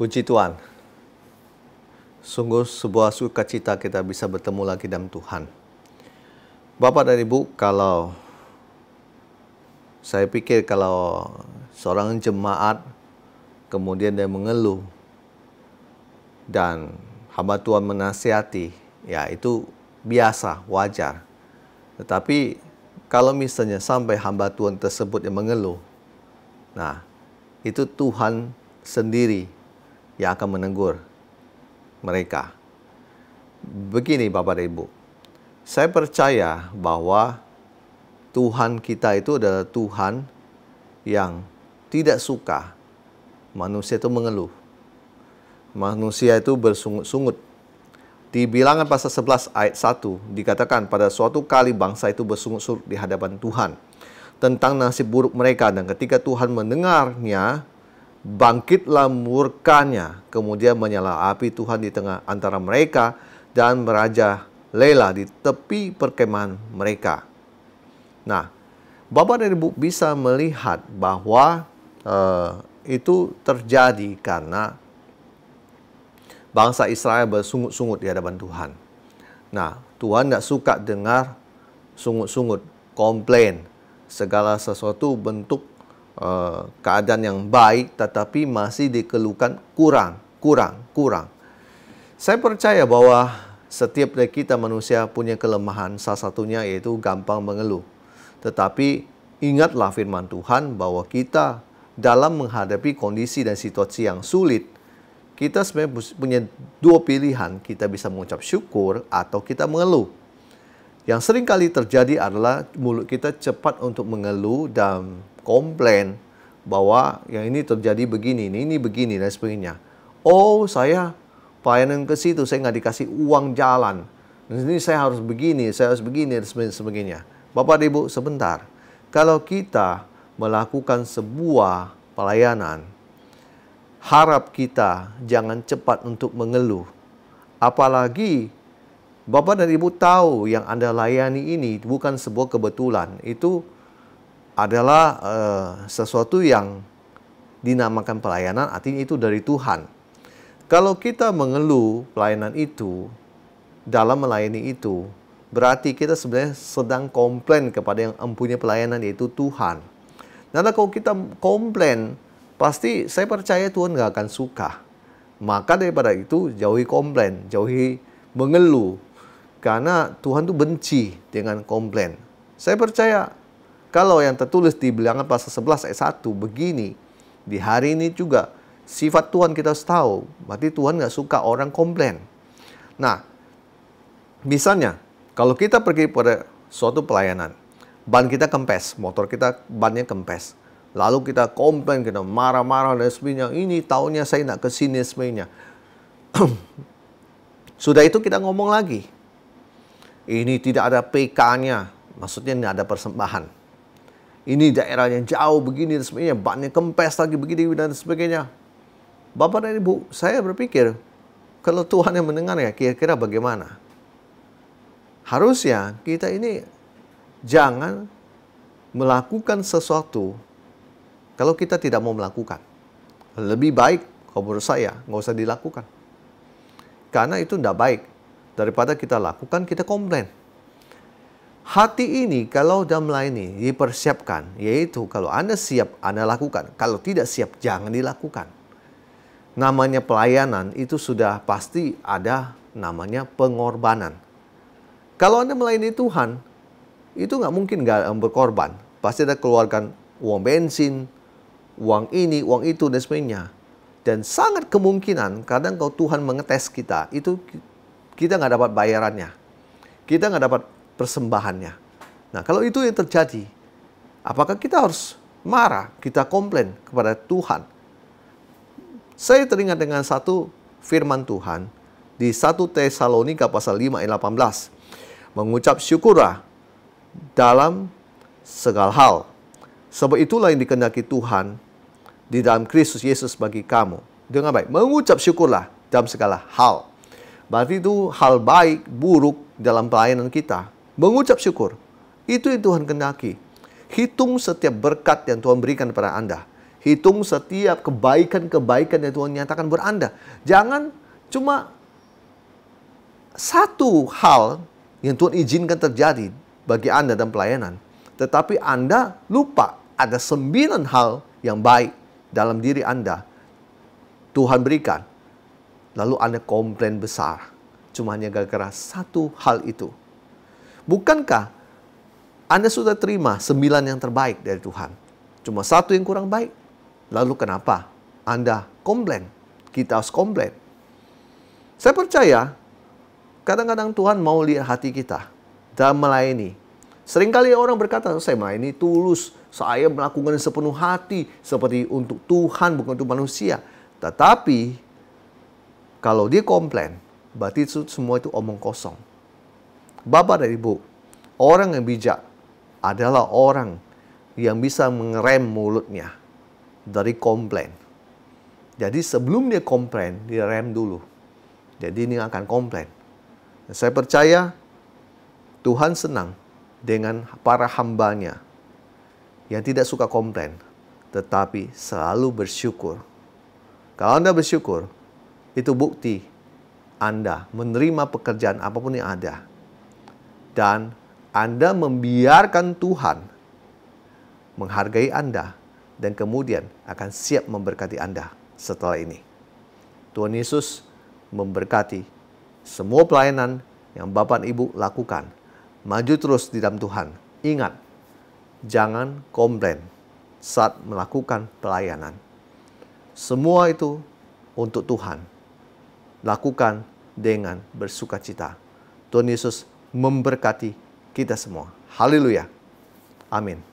Puji Tuhan. Sungguh sebuah sukacita kita bisa bertemu lagi dalam Tuhan. Bapak dan Ibu, saya pikir kalau seorang jemaat kemudian dia mengeluh dan hamba Tuhan menasihati, ya itu biasa, wajar. Tetapi kalau misalnya sampai hamba Tuhan tersebut yang mengeluh, nah itu Tuhan sendiri yang akan menegur mereka. Begini Bapak dan Ibu, saya percaya bahwa Tuhan kita itu adalah Tuhan yang tidak suka manusia itu mengeluh. Manusia itu bersungut-sungut. Di Bilangan pasal 11 ayat 1 dikatakan pada suatu kali bangsa itu bersungut-sungut di hadapan Tuhan tentang nasib buruk mereka, dan ketika Tuhan mendengarnya, bangkitlah murkanya, kemudian menyala api Tuhan di tengah antara mereka dan merajalela di tepi perkemahan mereka. Nah, Bapak dan Ibu bisa melihat bahwa itu terjadi karena bangsa Israel bersungut-sungut di hadapan Tuhan. Nah, Tuhan tidak suka dengar sungut-sungut, komplain, segala sesuatu bentuk keadaan yang baik tetapi masih dikeluhkan kurang. Saya percaya bahwa setiap dari kita manusia punya kelemahan, salah satunya yaitu gampang mengeluh. Tetapi ingatlah firman Tuhan bahwa kita dalam menghadapi kondisi dan situasi yang sulit, kita sebenarnya punya dua pilihan. Kita bisa mengucap syukur atau kita mengeluh. Yang sering kali terjadi adalah mulut kita cepat untuk mengeluh dan komplain bahwa yang ini terjadi begini, ini begini dan sebagainya. Oh, saya pelayanan ke situ, saya nggak dikasih uang jalan. Ini saya harus begini, saya harus begini dan sebagainya. Bapak dan Ibu, sebentar. Kalau kita melakukan sebuah pelayanan, harap kita jangan cepat untuk mengeluh. Apalagi Bapak dan Ibu tahu yang Anda layani ini bukan sebuah kebetulan. Itu adalah sesuatu yang dinamakan pelayanan, artinya itu dari Tuhan. Kalau kita mengeluh pelayanan itu, dalam melayani itu, berarti kita sebenarnya sedang komplain kepada yang mempunyai pelayanan, yaitu Tuhan. Nah, kalau kita komplain, pasti saya percaya Tuhan nggak akan suka. Maka daripada itu, jauhi komplain, jauhi mengeluh. Karena Tuhan itu benci dengan komplain. Saya percaya kalau yang tertulis di Bilangan pasal 11 ayat 1 begini, di hari ini juga sifat Tuhan kita harus tahu. Berarti Tuhan nggak suka orang komplain. Nah, misalnya kalau kita pergi pada suatu pelayanan, ban kita kempes, motor kita bannya kempes. Lalu kita komplain, kita marah-marah dan sebagainya. Ini tahunnya saya nak ke sini sebagainya. Sudah itu kita ngomong lagi. Ini tidak ada PK-nya, maksudnya tidak ada persembahan. Ini daerah yang jauh begini dan sebagainya, bannya kempes lagi begini dan sebagainya. Bapak dan Ibu, saya berpikir, kalau Tuhan yang mendengar ya, kira-kira bagaimana? Harusnya kita ini jangan melakukan sesuatu kalau kita tidak mau melakukan. Lebih baik, kalau menurut saya, nggak usah dilakukan. Karena itu tidak baik. Daripada kita lakukan, kita komplain. Hati ini kalau dalam melayani dipersiapkan, yaitu kalau Anda siap, Anda lakukan. Kalau tidak siap, jangan dilakukan. Namanya pelayanan itu sudah pasti ada namanya pengorbanan. Kalau Anda melayani Tuhan, itu nggak mungkin nggak berkorban. Pasti ada keluarkan uang bensin, uang ini, uang itu, dan sebagainya. Dan sangat kemungkinan kadang kalau Tuhan mengetes kita, itu kita nggak dapat bayarannya. Kita nggak dapat persembahannya. Nah, kalau itu yang terjadi, apakah kita harus marah, kita komplain kepada Tuhan? Saya teringat dengan satu firman Tuhan di 1 Tesalonika pasal 5 ayat 18. Mengucap syukurlah dalam segala hal, sebab itulah yang dikehendaki Tuhan di dalam Kristus Yesus bagi kamu. Dengan baik, mengucap syukurlah dalam segala hal. Berarti itu hal baik, buruk dalam pelayanan kita. Mengucap syukur, itu yang Tuhan kehendaki. Hitung setiap berkat yang Tuhan berikan kepada Anda. Hitung setiap kebaikan-kebaikan yang Tuhan nyatakan buat Anda. Jangan cuma satu hal yang Tuhan izinkan terjadi bagi Anda dan pelayanan. Tetapi Anda lupa ada 9 hal yang baik dalam diri Anda. Tuhan berikan. Lalu Anda komplain besar. Cuma hanya gara-gara satu hal itu. Bukankah Anda sudah terima 9 yang terbaik dari Tuhan? Cuma satu yang kurang baik. Lalu kenapa Anda komplain? Kita harus komplain. Saya percaya kadang-kadang Tuhan mau lihat hati kita dalam melayani. Seringkali orang berkata, saya melayani tulus, saya melakukan sepenuh hati, seperti untuk Tuhan, bukan untuk manusia. Tetapi, kalau dia komplain, berarti itu semua itu omong kosong. Bapak dan Ibu, orang yang bijak adalah orang yang bisa mengerem mulutnya dari komplain. Jadi sebelum dia komplain, dia rem dulu. Jadi ini akan komplain. Saya percaya Tuhan senang dengan para hambanya yang tidak suka komplain, tetapi selalu bersyukur. Kalau Anda bersyukur, itu bukti Anda menerima pekerjaan apapun yang ada. Dan Anda membiarkan Tuhan menghargai Anda dan kemudian akan siap memberkati Anda setelah ini. Tuhan Yesus memberkati semua pelayanan yang Bapak dan Ibu lakukan. Maju terus di dalam Tuhan. Ingat, jangan komplain saat melakukan pelayanan. Semua itu untuk Tuhan. Lakukan dengan bersukacita. Tuhan Yesus memberkati kita semua. Haleluya. Amin.